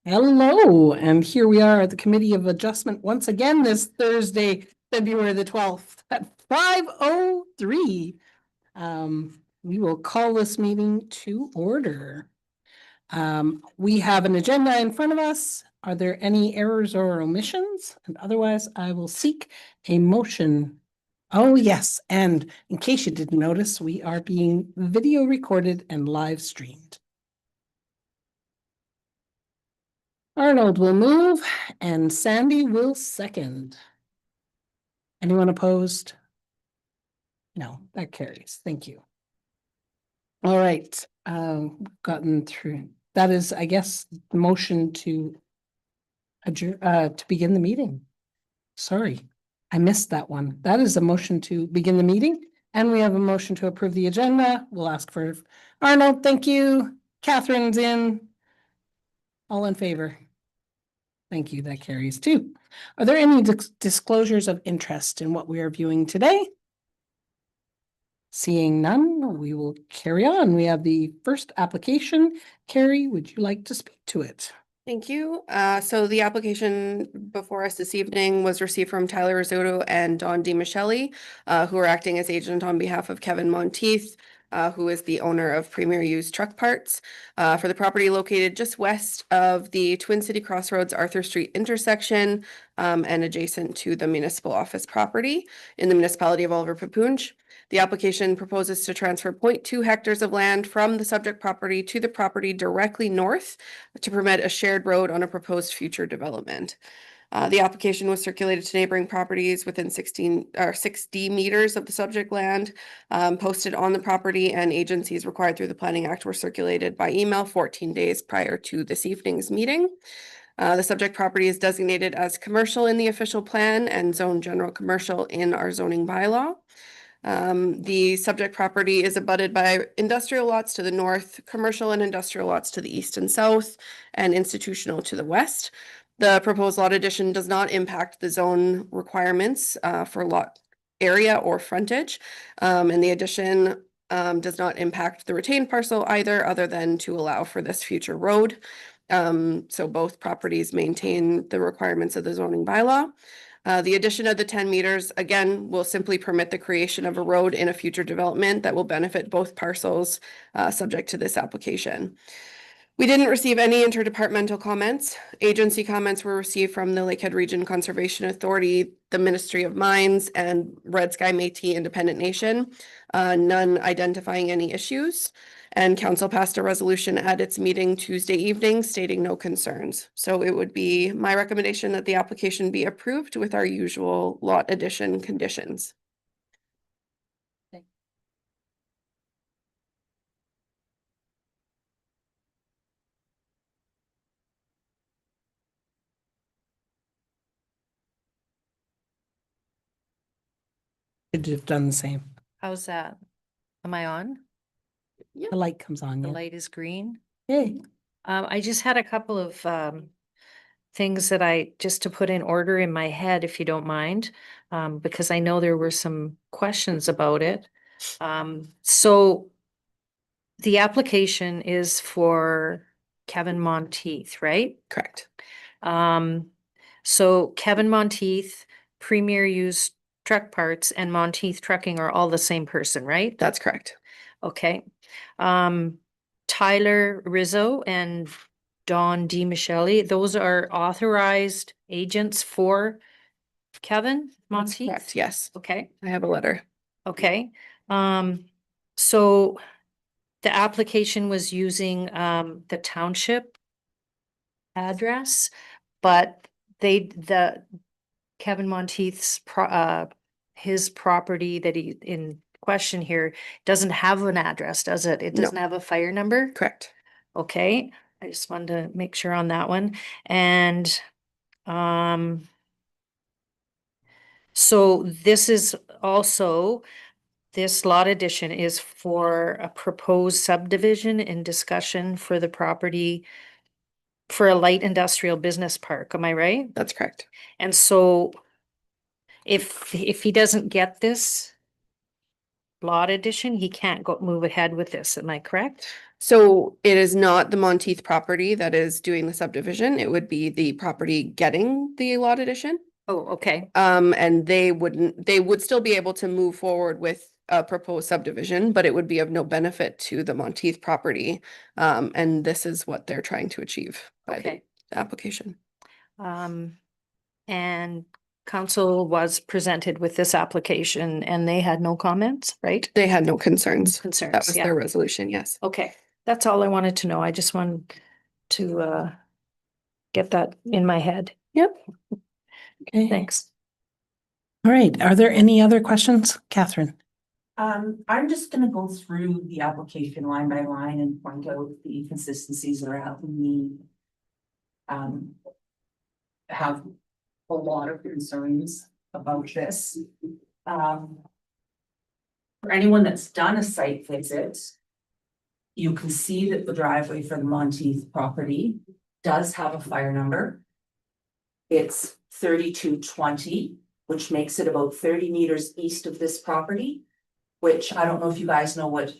Hello, and here we are at the Committee of Adjustment once again this Thursday, February the 12th at 5:03. We will call this meeting to order. We have an agenda in front of us. Are there any errors or omissions? And otherwise, I will seek a motion. Oh, yes, and in case you didn't notice, we are being video recorded and live streamed. Arnold will move and Sandy will second. Anyone opposed? No, that carries. Thank you. All right, gotten through. That is, I guess, the motion to adjourn, to begin the meeting. Sorry, I missed that one. That is a motion to begin the meeting. And we have a motion to approve the agenda. We'll ask for Arnold, thank you. Catherine's in. All in favor? Thank you, that carries too. Are there any disclosures of interest in what we are viewing today? Seeing none, we will carry on. We have the first application. Carrie, would you like to speak to it? Thank you. So the application before us this evening was received from Tyler Risotto and Don DiMichele, who are acting as agent on behalf of Kevin Monteith, who is the owner of Premier Used Truck Parts, for the property located just west of the Twin City Crossroads Arthur Street intersection, and adjacent to the municipal office property in the municipality of Oliver Papoonge. The application proposes to transfer 0.2 hectares of land from the subject property to the property directly north to permit a shared road on a proposed future development. The application was circulated to neighboring properties within 60 meters of the subject land, posted on the property, and agencies required through the Planning Act were circulated by email 14 days prior to this evening's meeting. The subject property is designated as commercial in the official plan and zone general commercial in our zoning bylaw. The subject property is abutted by industrial lots to the north, commercial and industrial lots to the east and south, and institutional to the west. The proposed lot addition does not impact the zone requirements for lot area or frontage, and the addition does not impact the retained parcel either, other than to allow for this future road. So both properties maintain the requirements of the zoning bylaw. The addition of the 10 meters, again, will simply permit the creation of a road in a future development that will benefit both parcels, subject to this application. We didn't receive any interdepartmental comments. Agency comments were received from the Lakehead Region Conservation Authority, the Ministry of Mines, and Red Sky Métis Independent Nation, none identifying any issues. And council passed a resolution at its meeting Tuesday evening stating no concerns. So it would be my recommendation that the application be approved with our usual lot addition conditions. Should have done the same. How's that? Am I on? The light comes on. The Yeah. light is green. Hey. I just had a couple of things that just to put in order in my head, if you don't mind, because I know there were some questions about it. So the application is for Kevin Monteith, right? Correct. So Kevin Monteith, Premier Used Truck Parts, and Monteith Trucking are all the same person, right? That's correct. Okay. Tyler Rizzo and Don DiMichele, those are authorized agents for Kevin Monteith? Correct. Yes. Okay. I have a letter. Okay. So the application was using the township address, but the Kevin Monteith's his property that he in question here doesn't have an address, does it? It doesn't have a fire number? Correct. Okay, I just wanted to make sure on that one. And so this is also, this lot addition is for a proposed subdivision in discussion for the property for a light industrial business park, am I right? That's correct. And so if he doesn't get this, lot addition, he can't go move ahead with this. Am I correct? So it is not the Monteith property that is doing the subdivision. It would be the property getting the lot addition. Oh, okay. And they would still be able to move forward with a proposed subdivision, but it would be of no benefit to the Monteith property. And this is what they're trying to achieve by Okay. the application. And council was presented with this application and they had no comments, right? They had no concerns. That Concerns, was yeah. their resolution, yes. Okay, that's all I wanted to know. I just wanted to get that in my head. Yep. Okay. Thanks. All right. Are there any other questions? Catherine? I'm just gonna go through the application line by line and point out the inconsistencies around the. Have a lot of concerns about this. For anyone that's done a site visit. You can see that the driveway for the Monteith property does have a fire number. It's 3220, which makes it about 30 meters east of this property. Which I don't know if you guys know what.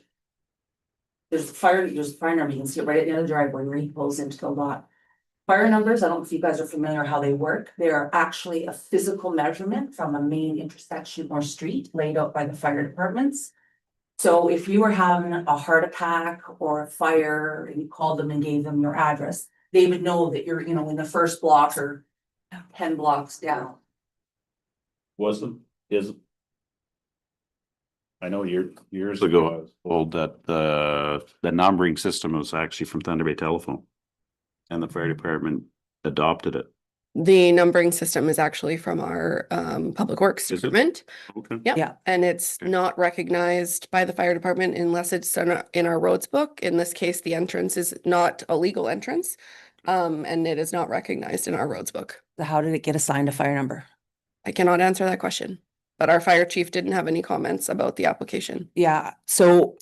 There's a fire number, you can see it right at the end of the driveway where he pulls into the lot. Fire numbers, I don't know if you guys are familiar how they work. They are actually a physical measurement from a main intersection or street laid out by the fire departments. So if you were having a heart attack or a fire and you called them and gave them your address, they would know that you're, in the first block or 10 blocks down. I know years ago, I was told that the numbering system was actually from Thunder Bay Telephone. And the fire department adopted it. The numbering system is actually from our Public Works Is it? department. Okay. Yep. Yeah. And it's not recognized by the fire department unless it's in our roads book. In this case, the entrance is not a legal entrance. And it is not recognized in our roads book. So how did it get assigned a fire number? I cannot answer that question, but our fire chief didn't have any comments about the application. Yeah, so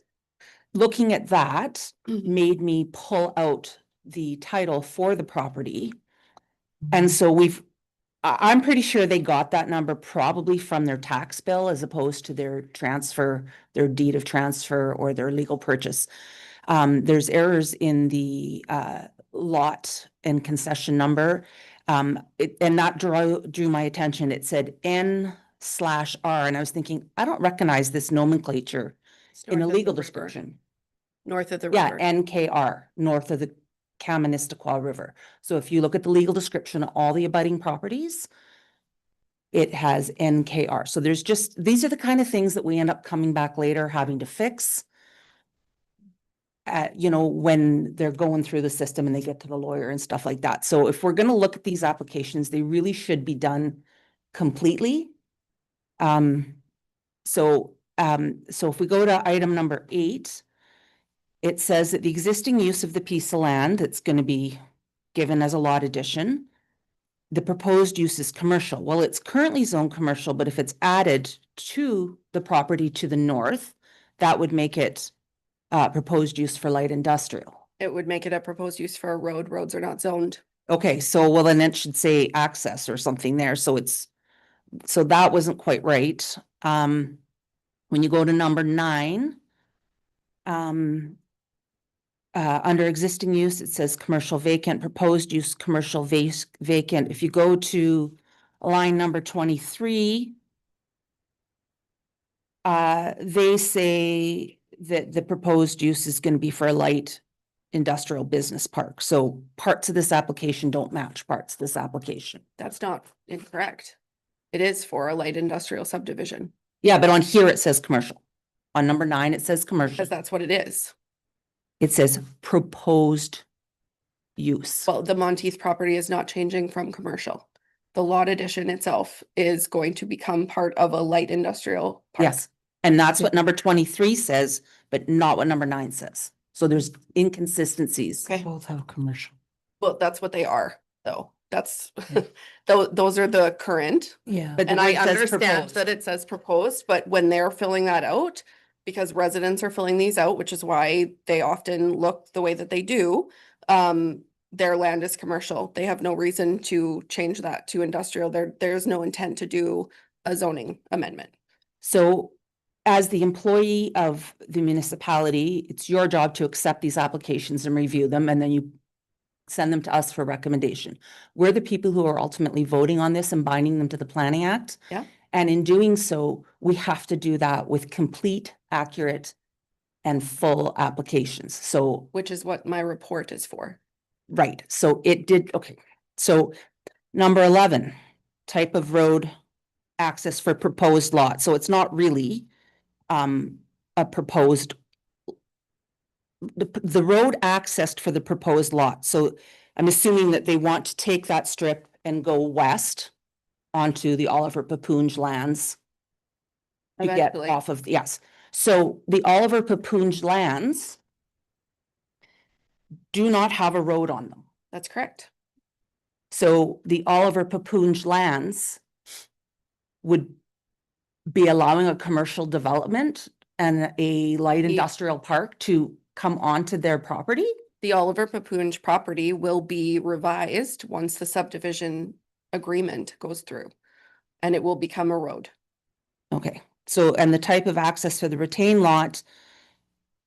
looking at that Mhm. made me pull out the title for the property. And so I'm pretty sure they got that number probably from their tax bill as opposed to their transfer, their deed of transfer or their legal purchase. There's errors in the lot and concession number. And that drew my attention. It said N/R, and I was thinking, I don't recognize this nomenclature It's in a north of the legal river. description. North of the Yeah, river. NKR, north of the Kaministiquia River. So if you look at the legal description of all the abutting properties, it has NKR. So these are the kind of things that we end up coming back later having to fix. When they're going through the system and they get to the lawyer and stuff like that. So if we're gonna look at these applications, they really should be done completely. So if we go to item number 8, it says that the existing use of the piece of land that's gonna be given as a lot addition, the proposed use is commercial. Well, it's currently zoned commercial, but if it's added to the property to the north, that would make it proposed use for light industrial. It would make it a proposed use for a road. Roads are not zoned. Okay, so then it should say access or something there, so that wasn't quite right. When you go to number 9, under existing use, it says commercial vacant, proposed use commercial vacant. If you go to line number 23, they say that the proposed use is going to be for a light industrial business park. So parts of this application don't match parts of this application. That's not incorrect. It is for a light industrial subdivision, Yeah, but on here it says commercial. On number 9, it says commercial. because that's what it is. It says proposed use. Well, the Monteith property is not changing from commercial. The lot addition itself is going to become part of a light industrial park. Yes, and that's what number 23 says, but not what number 9 says. So there's inconsistencies. Okay, Both have commercial. well, that's what they are, though. That's, those are the current. Yeah. But And where I it says understand proposed. that it says proposed, but when they're filling that out, because residents are filling these out, which is why they often look the way that they do, their land is commercial. They have no reason to change that to industrial. There's no intent to do a zoning amendment. So as the employee of the municipality, it's your job to accept these applications and review them, and then you send them to us for recommendation. We're the people who are ultimately voting on this and binding them to the Planning Act. Yeah. And in doing so, we have to do that with complete, accurate, and full applications. So, which is what my report is for. right, so it did, okay. So number 11, type of road access for proposed lot. So it's not really a proposed the road accessed for the proposed lot. So I'm assuming that they want to take that strip and go west onto the Oliver Papoonge lands to get Eventually. off of, yes. So the Oliver Papoonge lands do not have a road on them. That's correct. So the Oliver Papoonge lands would be allowing a commercial development and a light industrial park to come onto their property? The Oliver Papoonge property will be revised once the subdivision agreement goes through. And it will become a road. Okay, so, and the type of access for the retained lot,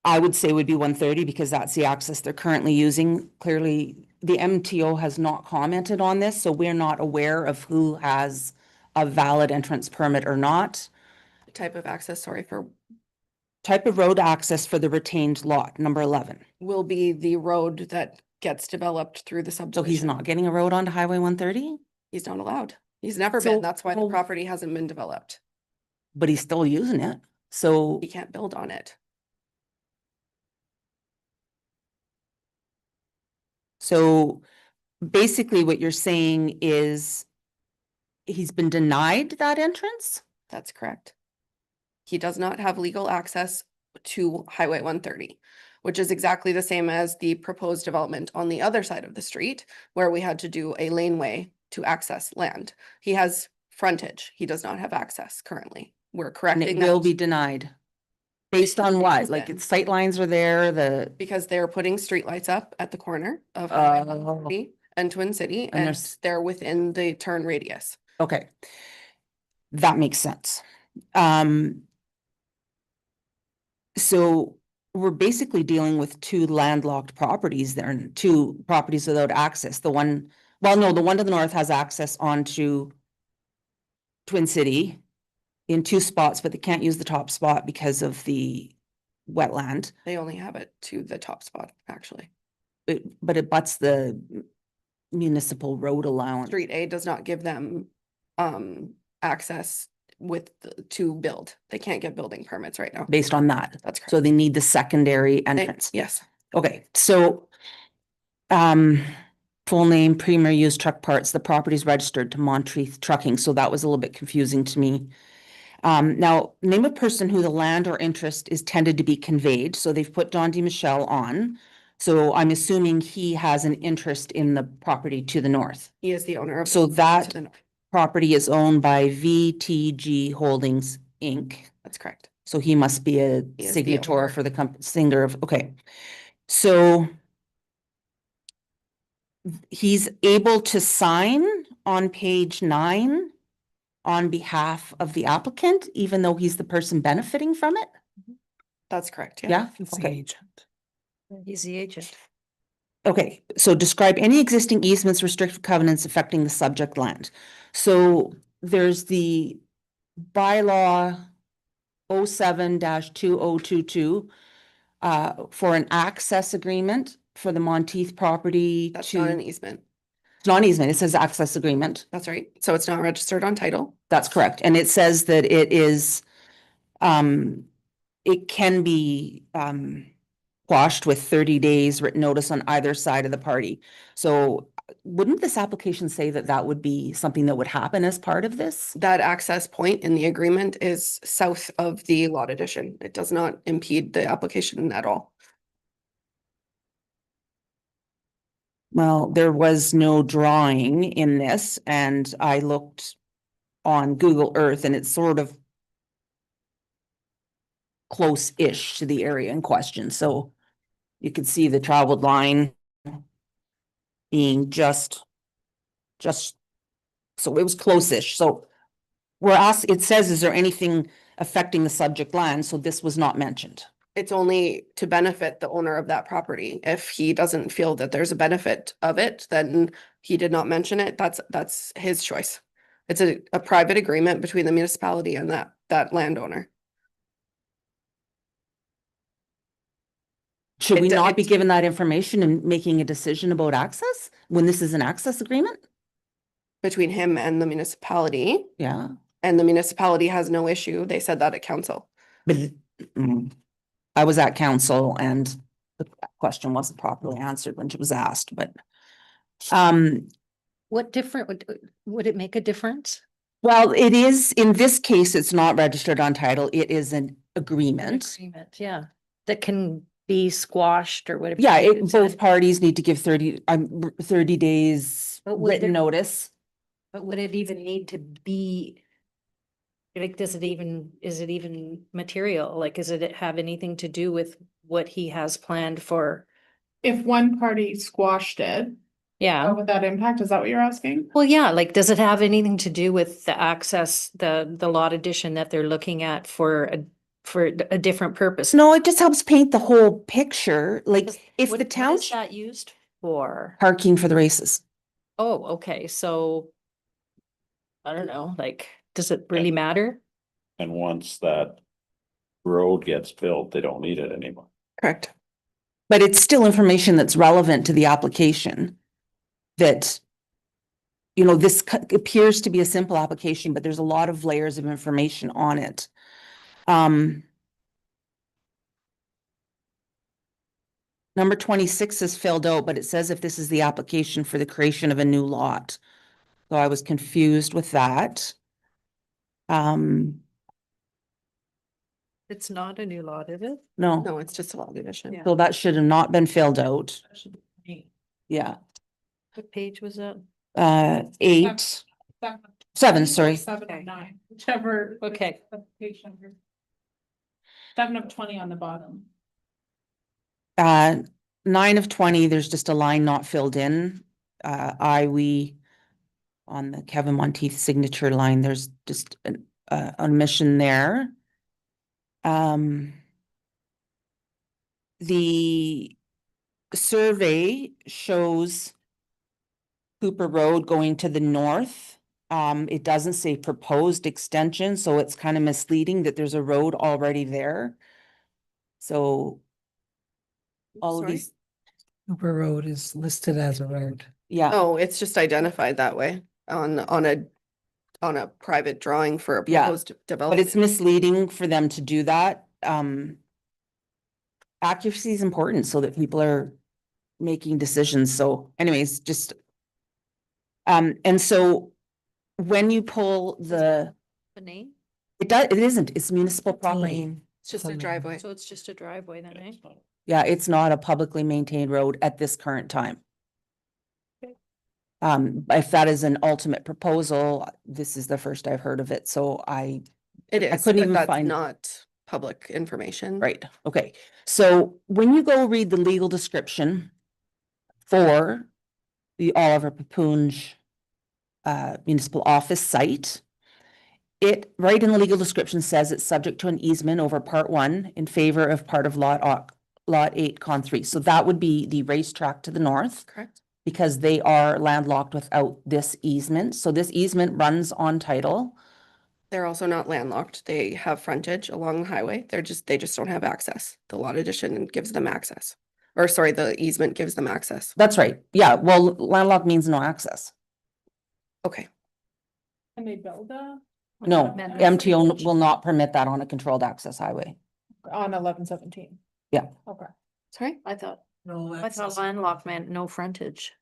I would say would be 130 because that's the access they're currently using. Clearly, the MTO has not commented on this, so we're not aware of who has a valid entrance permit or not. Type of access, sorry, for Type of road access for the retained lot, number 11. will be the road that gets developed through the So subdivision. he's not getting a road onto Highway 130, He's not allowed. He's never So, been. That's why the well- property hasn't been developed. but he's still using it. So, He can't build on it. so basically what you're saying is he's been denied that entrance? That's correct. He does not have legal access to Highway 130, which is exactly the same as the proposed development on the other side of the street, where we had to do a laneway to access land. He has frontage. He does not have access currently. We're And correcting it will that be denied. Based on what? has Like been. its sight lines are there, the, because they're putting streetlights up at the corner of Highway Oh. 130 and Twin City, And and there's- they're within the turn radius. okay. That makes sense. So we're basically dealing with two landlocked properties there and two properties without access. The one, well, no, the one to the north has access onto Twin City in two spots, but they can't use the top spot because of the wetland. They only have it to the top spot, actually. But it butts the municipal road allowance. Street A does not give them access to build. They can't get building permits right now. Based on that. That's correct. So they need the secondary They- entrance. Yes, Okay, so full name, Premier Used Truck Parts, the property's registered to Monteith Trucking, so that was a little bit confusing to me. Now, name of person who the land or interest is tended to be conveyed, so they've put Don DiMichele on. So I'm assuming he has an interest in the property to the north. he is the owner of. So to that the north. property is owned by VTG Holdings, Inc. That's correct. So he must be a He is the signator owner. for the singer of, okay. So he's able to sign on page 9 on behalf of the applicant, even though he's the person benefiting from it? That's correct. Yeah, It's the okay. agent. He's the agent. Okay, so describe any existing easements, restrictive covenants affecting the subject land. So there's the bylaw 07-2022 for an access agreement for the Monteith property That's to, not an easement. it's not an easement, it says access agreement. That's right. So it's not registered on title. That's correct. And it says that it is, it can be, quashed with 30 days written notice on either side of the party. So wouldn't this application say that that would be something that would happen as part of this? That access point in the agreement is south of the lot addition. It does not impede the application at all. Well, there was no drawing in this and I looked on Google Earth and it's sort of close-ish to the area in question. So you could see the traveled line being just, so it was close-ish. So we're asked, it says, is there anything affecting the subject land, so this was not mentioned. It's only to benefit the owner of that property. If he doesn't feel that there's a benefit of it, then he did not mention it. That's his choice. It's a private agreement between the municipality and that landowner. Should we It- not be it- given that information and making a decision about access when this is an access agreement? Between him and the municipality, Yeah, and the municipality has no issue. They said that at council. but I was at council and the question wasn't properly answered when it was asked, but What different, would it make a difference? well, it is, in this case, it's not registered on title. It is an An agreement. agreement, yeah, that can be squashed or whatever. Yeah, you said. both parties need to give 30 days But would written there- notice. But would it even need to be? Like, is it even material? Like, does it have anything to do with what he has planned for? If one party squashed it, Yeah, what would that impact? Is that what you're asking? well, yeah, like, does it have anything to do with the access, the lot addition that they're looking at for a different purpose? No, it just helps paint the whole picture. Like if What- the what is town that used for? parking for the races. Oh, okay, so. I don't know, like, does it really matter? And once that road gets built, they don't need it anymore. Correct. But it's still information that's relevant to the application. That, you know, this appears to be a simple application, but there's a lot of layers of information on it. Number 26 is filled out, but it says if this is the application for the creation of a new lot. So I was confused with that. It's not a new lot, is it? No, No, it's just a lot addition. Yeah. so that should have not been filled out. Yeah, What page was that? 8, 7, sorry. 7 or 9, whichever. Okay. application. 7 of 20 on the bottom. 9 of 20, there's just a line not filled in. We on the Kevin Monteith signature line, there's just an omission there. The survey shows Cooper Road going to the north. It doesn't say proposed extension, so it's kind of misleading that there's a road already there. So all of Sorry? these, Cooper Road is listed as a road. yeah, Oh, it's just identified that way on a private drawing for a Yeah, proposed but development. it's misleading for them to do that. Accuracy is important so that people are making decisions. So anyways, just and so when you pull the, The name? it isn't, it's municipal property. Lane. It's just a Something. driveway. So it's just a driveway then, eh? Yeah, it's not a publicly maintained road at this current time. Okay. If that is an ultimate proposal, this is the first I've heard of it, so It I is, couldn't but even that's find- not public information. right, okay. So when you go read the legal description for the Oliver Papunj municipal office site, it, right in the legal description says it's subject to an easement over part 1 in favor of part of lot 8, con 3. So that would be the racetrack to the north, Correct. because they are landlocked without this easement. So this easement runs on title. They're also not landlocked. They have frontage along the highway. They just don't have access. The lot addition gives them access. Or sorry, the easement gives them access. That's right. Yeah, well, landlocked means no access. Okay, Can they build No, Amendment. MTO will not permit that on a controlled access highway. on 1117? Yeah. Okay. sorry. I thought No, landlocked meant no frontage.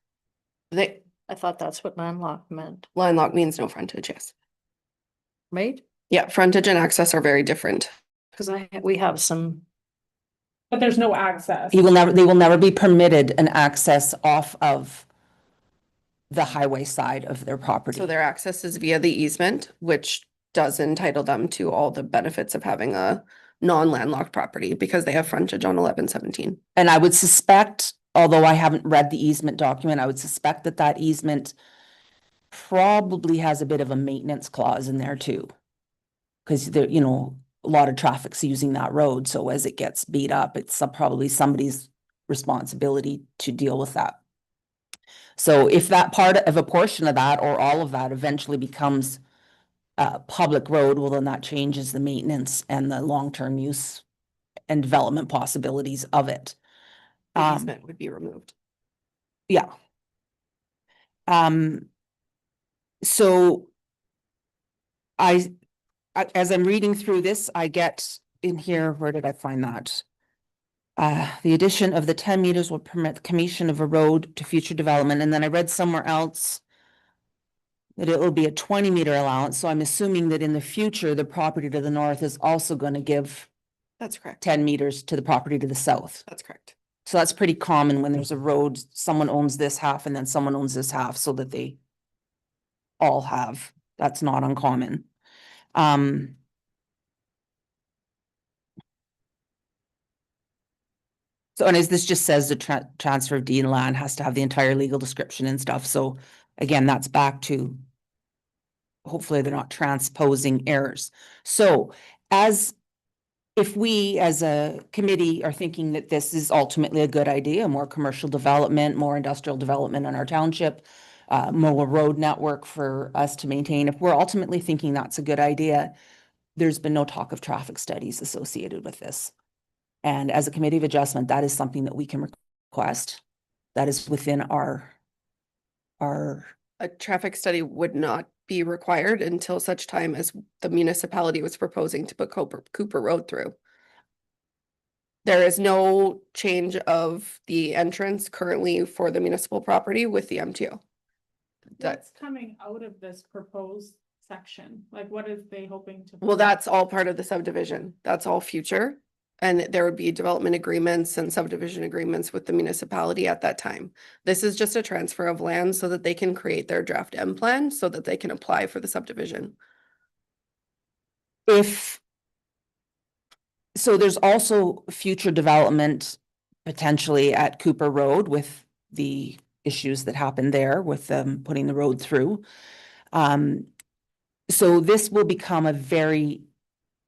They, I thought that's what landlocked meant, landlocked means no frontage, yes. right? Yeah, frontage and access are very different. Cause we have some, But there's no access. They will never be permitted an access off of the highway side of their property. So their access is via the easement, which does entitle them to all the benefits of having a non-landlocked property because they have frontage on 1117. And I would suspect, although I haven't read the easement document, I would suspect that that easement probably has a bit of a maintenance clause in there too. Cause there, you know, a lot of traffic's using that road, so as it gets beat up, it's probably somebody's responsibility to deal with that. So if that part of a portion of that or all of that eventually becomes a public road, well, then that changes the maintenance and the long-term use and development possibilities of it. The easement would be removed. Yeah. So as I'm reading through this, I get in here, where did I find that? The addition of the 10 meters will permit the commission of a road to future development, and then I read somewhere else that it will be a 20-meter allowance, so I'm assuming that in the future, the property to the north is also gonna give That's correct. 10 meters to the property to the south. That's correct. So that's pretty common when there's a road, someone owns this half and then someone owns this half, so that they all have, that's not uncommon. So, and as this just says, the transfer of deed and land has to have the entire legal description and stuff, so again, that's back to hopefully they're not transposing errors. So if we as a committee are thinking that this is ultimately a good idea, more commercial development, more industrial development in our township, more road network for us to maintain, if we're ultimately thinking that's a good idea, there's been no talk of traffic studies associated with this. And as a committee of adjustment, that is something that we can request. That is within our A traffic study would not be required until such time as the municipality was proposing to put Cooper Road through. There is no change of the entrance currently for the municipal property with the MTO. That's coming out of this proposed section, like what is they hoping to? Well, that's all part of the subdivision. That's all future. And there would be development agreements and subdivision agreements with the municipality at that time. This is just a transfer of land so that they can create their draft M plan so that they can apply for the subdivision. So there's also future development potentially at Cooper Road with the issues that happened there with them putting the road through. So this will become a very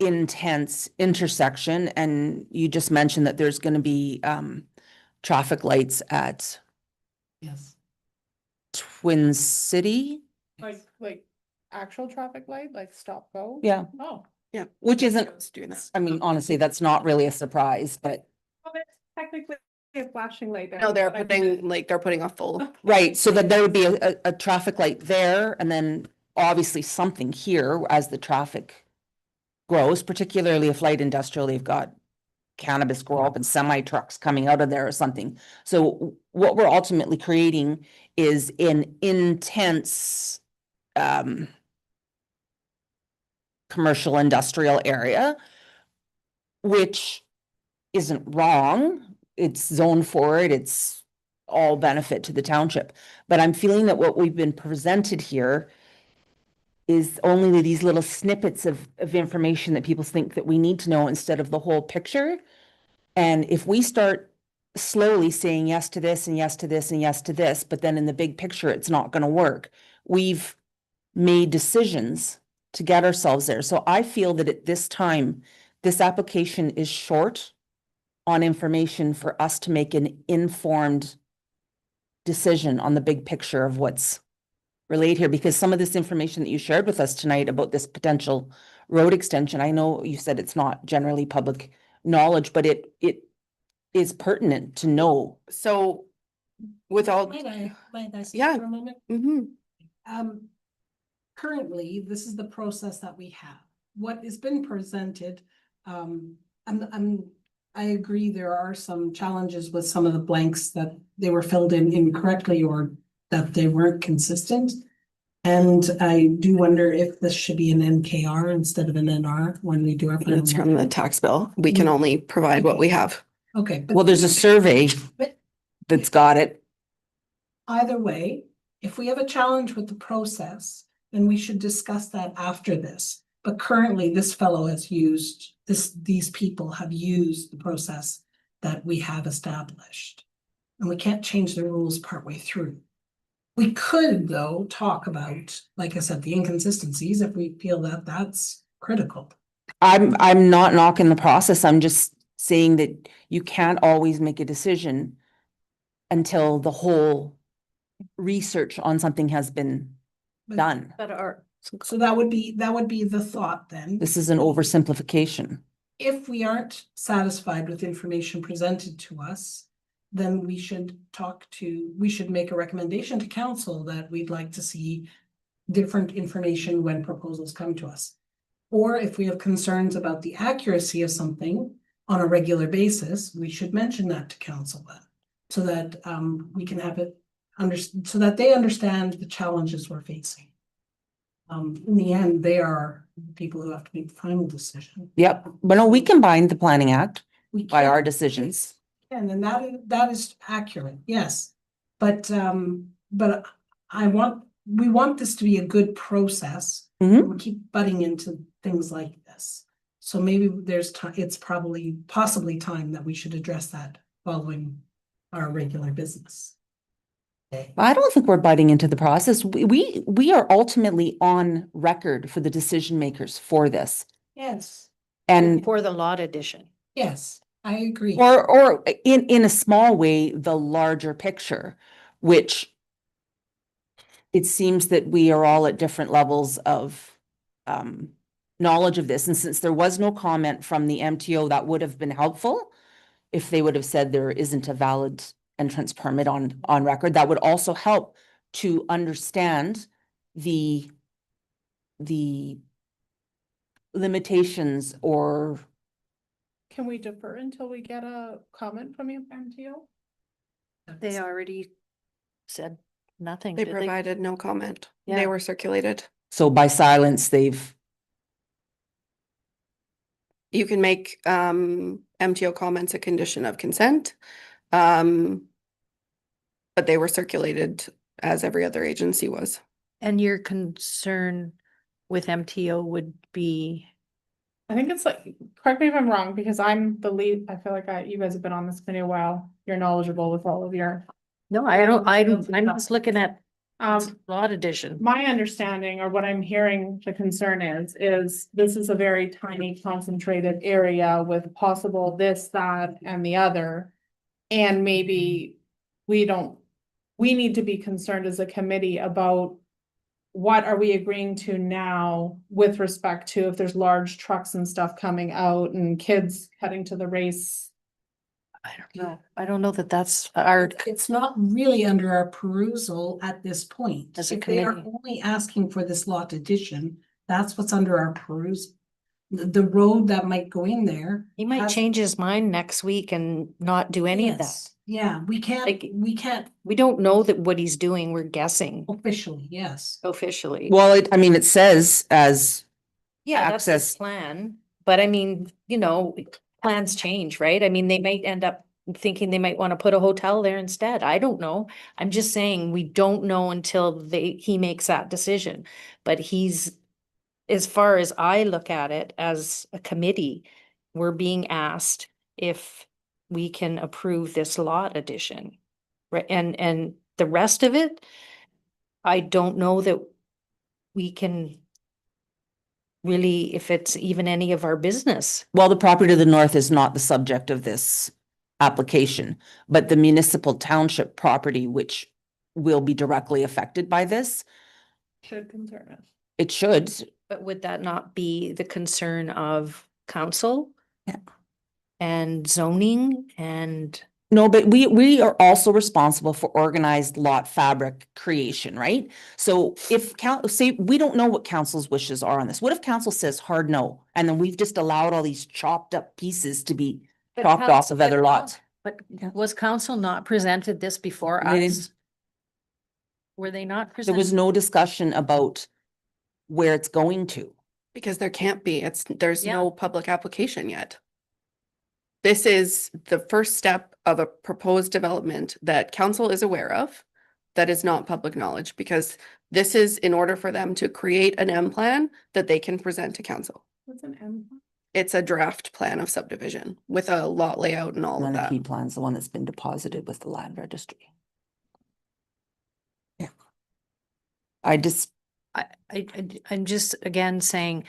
intense intersection, and you just mentioned that there's gonna be traffic lights at Yes. Twin City. Like actual traffic light, like stop go? Yeah, Oh, Yeah. which isn't, It's doing that. I mean, honestly, that's not really a surprise, but well, that's technically a flashing light. No, they're but I mean, putting a full, right, so that there would be a traffic light there, and then obviously something here as the traffic grows, particularly if light industrial, they've got cannabis grow up and semi trucks coming out of there or something. So what we're ultimately creating is an intense commercial industrial area, which isn't wrong. It's zoned for it. It's all benefit to the township. But I'm feeling that what we've been presented here is only these little snippets of information that people think that we need to know instead of the whole picture. And if we start slowly saying yes to this and yes to this and yes to this, but then in the big picture, it's not going to work. We've made decisions to get ourselves there. So I feel that at this time, this application is short on information for us to make an informed decision on the big picture of what's relayed here, because some of this information that you shared with us tonight about this potential road extension, I know you said it's not generally public knowledge, but it is pertinent to know. so with all, Might I speak Yeah. for a moment? Mhm. Currently, this is the process that we have. What has been presented, I agree there are some challenges with some of the blanks that they were filled in incorrectly or that they weren't consistent. And I do wonder if this should be an NKR instead of an NR when we do our. final It's from the mark. tax bill. We can only provide what we have. Okay. but- Well, there's a survey But that's got it. either way, if we have a challenge with the process, then we should discuss that after this. But currently, this fellow has used, these people have used the process that we have established. And we can't change the rules partway through. We could, though, talk about, like I said, the inconsistencies if we feel that that's critical. I'm not knocking the process. I'm just saying that you can't always make a decision until the whole research on something has been But- done. But our, So that would be the thought then. This is an oversimplification. If we aren't satisfied with information presented to us, then we should make a recommendation to council that we'd like to see different information when proposals come to us. Or if we have concerns about the accuracy of something on a regular basis, we should mention that to council then. So that we can have it so that they understand the challenges we're facing. In the end, they are the people who have to make the final decision. Yep, but no, we combined the Planning Act We by can't- our decisions. And then that is accurate, yes. But we want this to be a good process. Mhm. We keep butting into things like this. So maybe there's time, it's possibly time that we should address that following our regular business. Okay. I don't think we're biting into the process. We are ultimately on record for the decision makers for this. Yes, And for the lot addition. yes, I agree. or in a small way, the larger picture, which it seems that we are all at different levels of knowledge of this. And since there was no comment from the MTO, that would have been helpful if they would have said there isn't a valid entrance permit on record. That would also help to understand the limitations or Can we defer until we get a comment from you, MTO? They already said nothing, They did they? provided no comment. Yeah. They were circulated. so by silence, they've, You can make MTO comments a condition of consent. But they were circulated as every other agency was. And your concern with MTO would be, I think it's like, correct me if I'm wrong, because I'm the lead, I feel like you guys have been on this committee a while, you're knowledgeable with all of your. no, I'm just looking at Um, lot addition. my understanding or what I'm hearing the concern is this is a very tiny concentrated area with possible this, that, and the other. And maybe we need to be concerned as a committee about what are we agreeing to now with respect to if there's large trucks and stuff coming out and kids heading to the race. I don't know that that's our, It's not really under our perusal at this point. As a If they are committee. only asking for this lot addition, that's what's under our perusal. The road that might go in there. he might has- change his mind next week and not do any of that. Yes. Yeah, we Like- can't We don't know that what he's doing, we're guessing officially, yes. officially. well, it says as, Yeah, that's his access. plan, but I mean, plans change, right? I mean, they might end up thinking they might want to put a hotel there instead. I don't know. I'm just saying, we don't know until he makes that decision. But as far as I look at it as a committee, we're being asked if we can approve this lot addition. Right, and the rest of it, I don't know that we can really, if it's even any of our business. well, the property to the north is not the subject of this application, but the municipal township property, which will be directly affected by this, Should concern us. it should. But would that not be the concern of council? Yeah. And zoning and, No, but we are also responsible for organized lot fabric creation, right? So if say, we don't know what council's wishes are on this. What if council says hard no? And then we've just allowed all these chopped up pieces to be chopped off of other lots. but Yeah. was council not presented this before They us? didn't- Were they not There was presented? no discussion about where it's going to. Because there can't be, there's Yeah. no public application yet. This is the first step of a proposed development that council is aware of. That is not public knowledge, because this is in order for them to create an M plan that they can present to council. What's an M? It's a draft plan of subdivision with a lot layout and all And of then the that. key plan's the one that's been deposited with the land registry. Yeah. I'm I'm just again saying,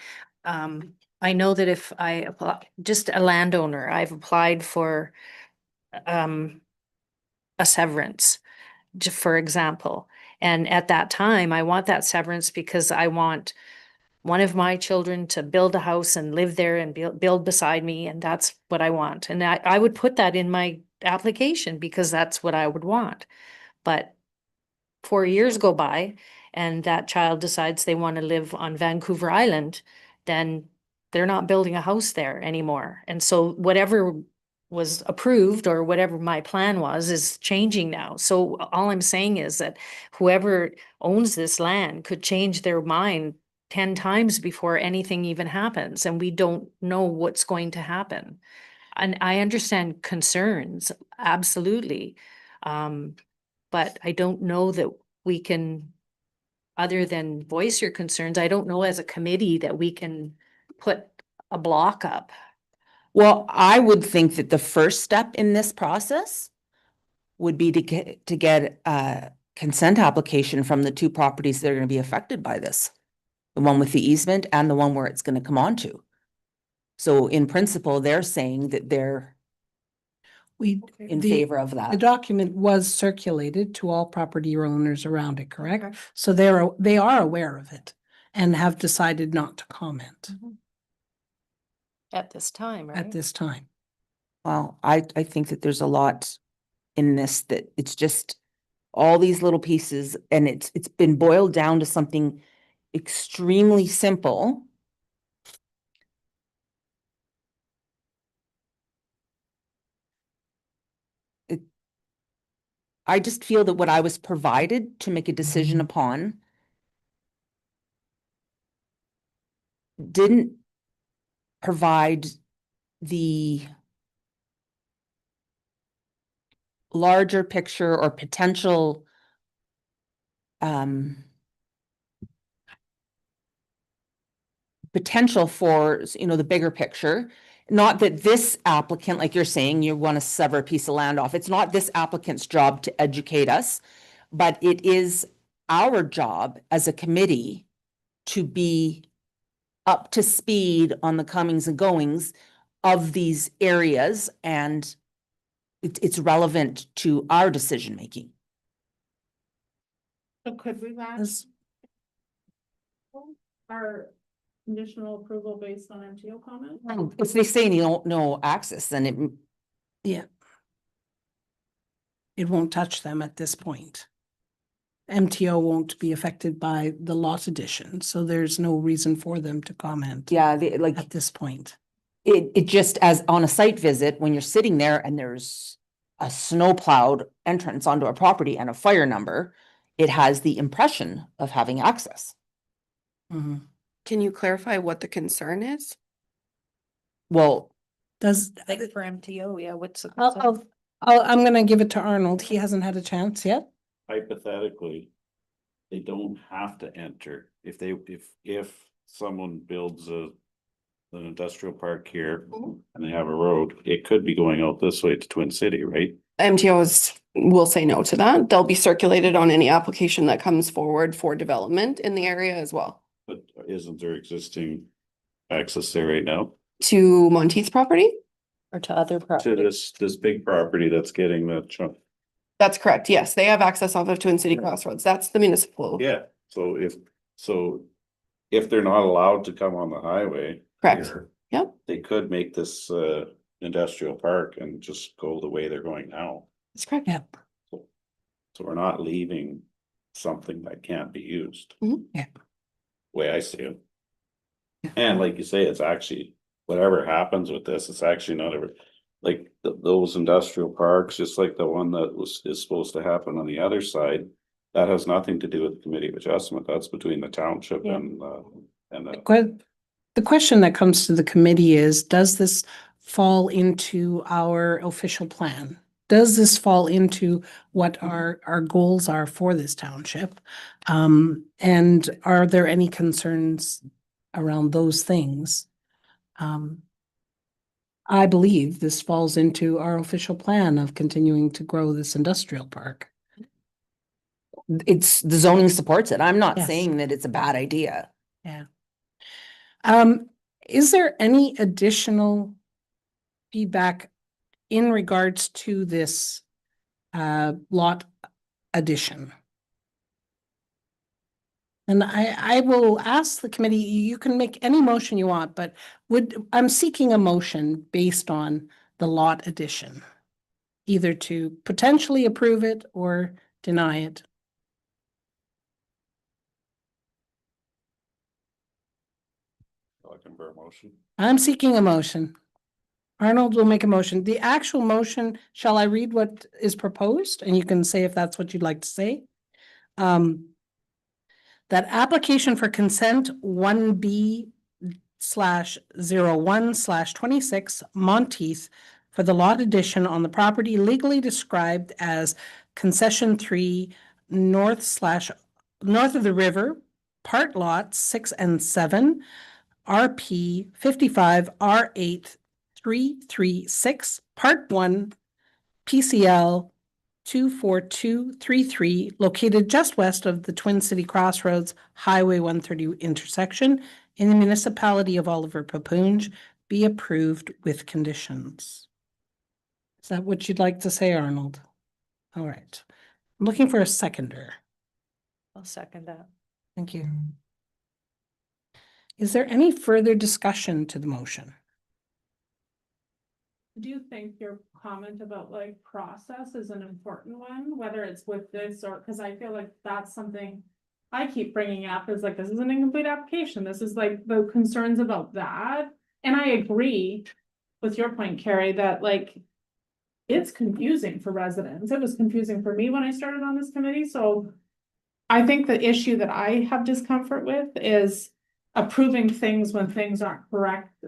I know that if I apply, just a landowner, I've applied for a severance, for example. And at that time, I want that severance because I want one of my children to build a house and live there and build beside me, and that's what I want. And I would put that in my application because that's what I would want. But 4 years go by and that child decides they want to live on Vancouver Island, then they're not building a house there anymore. And so whatever was approved or whatever my plan was is changing now. So all I'm saying is that whoever owns this land could change their mind 10 times before anything even happens, and we don't know what's going to happen. And I understand concerns, absolutely. But I don't know that we can, other than voice your concerns, I don't know as a committee that we can put a block up. Well, I would think that the first step in this process would be to get a consent application from the two properties that are gonna be affected by this. The one with the easement and the one where it's gonna come onto. So in principle, they're saying that they're We, in the, favor of the that. document was circulated to all property owners around it, correct? Okay. So they are aware of it and have decided not to comment At this time, right? at this time. Well, I think that there's a lot in this that it's just all these little pieces and it's been boiled down to something extremely simple. I just feel that what I was provided to make a decision upon didn't provide the larger picture or potential potential for, the bigger picture. Not that this applicant, like you're saying, you want to sever a piece of land off. It's not this applicant's job to educate us, but it is our job as a committee to be up to speed on the comings and goings of these areas, and it's relevant to our decision-making. So could we match As- our conditional approval based on MTO comment? If they say no access, then it, Yeah. It won't touch them at this point. MTO won't be affected by the lot addition, so there's no reason for them to comment yeah, like, at this point. it just as on a site visit, when you're sitting there and there's a snow plowed entrance onto a property and a fire number, it has the impression of having access. Mhm. Can you clarify what the concern is? Well, Does, I think for MTO, yeah, what's the? I'm gonna give it to Arnold. He hasn't had a chance yet. Hypothetically, they don't have to enter. If someone builds an industrial park here Mhm. and they have a road, it could be going out this way to Twin City, right? MTOs will say no to that. They'll be circulated on any application that comes forward for development in the area as well. But isn't there existing access there right now? To Monteith's property? Or to other To properties. this big property that's getting the chunk. That's correct. Yes, they have access off of Twin City Crossroads. That's the municipal. Yeah, so if they're not allowed to come on the highway. Correct. here, Yep. They could make this industrial park and just go the way they're going now. That's correct. Yeah. So we're not leaving something that can't be used. Mhm. Yeah. Way I see it. And like you say, it's actually, whatever happens with this, it's actually not ever, like those industrial parks, just like the one that is supposed to happen on the other side. That has nothing to do with the committee of adjustment. That's between the township Yeah. and The question that comes to the committee is, does this fall into our official plan? Does this fall into what our goals are for this township? And are there any concerns around those things? I believe this falls into our official plan of continuing to grow this industrial park. it's, the zoning supports it. I'm not Yes. saying that it's a bad idea. Yeah. Is there any additional feedback in regards to this lot addition? And I will ask the committee, you can make any motion you want, but I'm seeking a motion based on the lot addition. Either to potentially approve it or deny it. Looking for a motion. I'm seeking a motion. Arnold will make a motion. The actual motion, shall I read what is proposed? And you can say if that's what you'd like to say. That application for consent 1B/01/26 Monteith for the lot addition on the property legally described as concession 3 north of the river, part lots 6 and 7, RP 55 R8 336, part 1, PCL 24233, located just west of the Twin City Crossroads Highway 130 intersection in the municipality of Oliver Papunj, be approved with conditions. Is that what you'd like to say, Arnold? All right. I'm looking for a seconder. I'll second that. Thank you. Is there any further discussion to the motion? I do think your comment about like process is an important one, whether it's with this or, because I feel like that's something I keep bringing up is like, this is an incomplete application. This is like the concerns about that. And I agree with your point, Carrie, that like it's confusing for residents. It was confusing for me when I started on this committee. So I think the issue that I have discomfort with is approving things when things aren't correct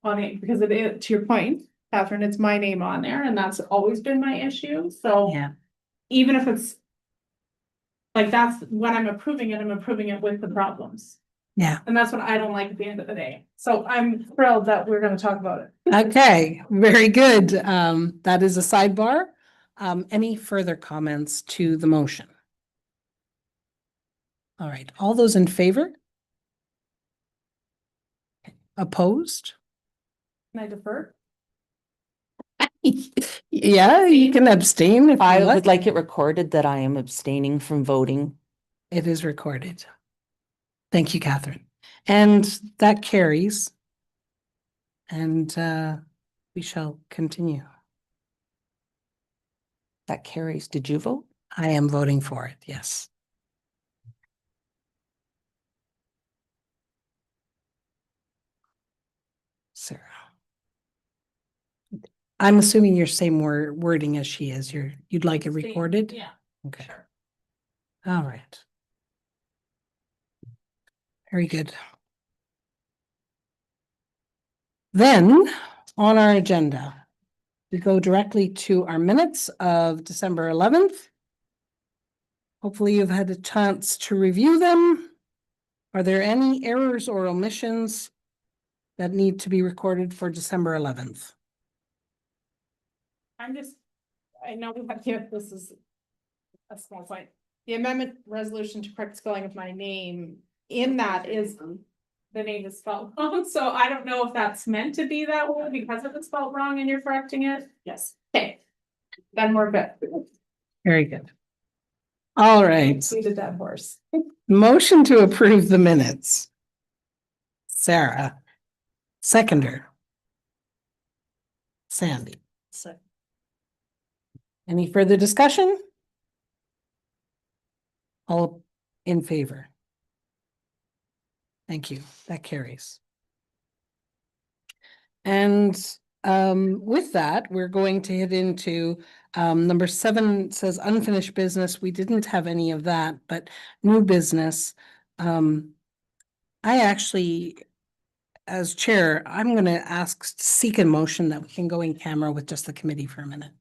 on it, because it is, to your point, Catherine, it's my name on there and that's always been my issue. So Yeah. even if it's like, that's when I'm approving it with the problems. Yeah. And that's what I don't like at the end of the day. So I'm thrilled that we're gonna talk about it. Okay, very good. That is a sidebar. Any further comments to the motion? All right, all those in favor? Opposed? Can I defer? Yeah, you can abstain if I you would like. like it recorded that I am abstaining from voting. It is recorded. Thank you, Catherine. And that carries. And we shall continue. That carries. Did you vote? I am voting for it, yes. Sarah. I'm assuming your same wording as she is. You'd like it recorded? Yeah. Okay. All right. Very good. Then, on our agenda, we go directly to our minutes of December 11th. Hopefully you've had a chance to review them. Are there any errors or omissions that need to be recorded for December 11th? I know we have here, this is a small point. The amendment resolution to correct spelling of my name, in that is the name is spelled wrong, so I don't know if that's meant to be that way because it was spelled wrong and you're correcting it. Yes. Okay, then we're good. Very good. All right, We did that horse. motion to approve the minutes. Sarah, seconder. Sandy. Any further discussion? All in favor? Thank you. That carries. And with that, we're going to hit into number 7 says unfinished business. We didn't have any of that, but new business. I actually, as chair, I'm gonna seek a motion that we can go in camera with just the committee for a minute.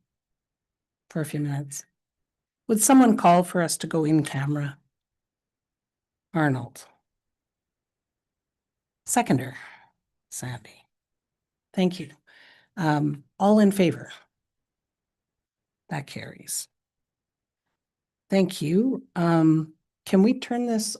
For a few minutes. Would someone call for us to go in camera? Arnold. Seconder, Sandy. Thank you. All in favor? That carries. Thank you. Can we turn this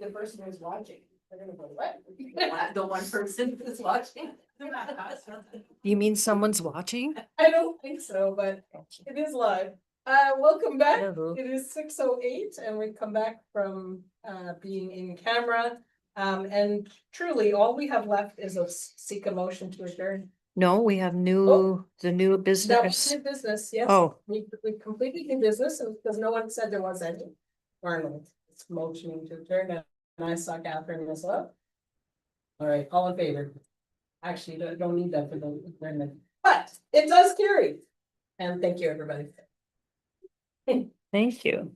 The person who's watching, they're gonna go, what? The one person who's watching. You mean someone's watching? I don't think so, but it is live. Welcome back. Hello. It is 6:08 and we come back from being in camera. And truly, all we have left is a seek a motion to adjourn. No, we have the new That was business. new business, yes. Oh, We completed new business because no one said there was any. Arnold, it's motioning to adjourn and I saw Catherine as well. All right, all in favor? Actually, don't need that for the adjournment, but it does carry. And thank you, everybody. thank you.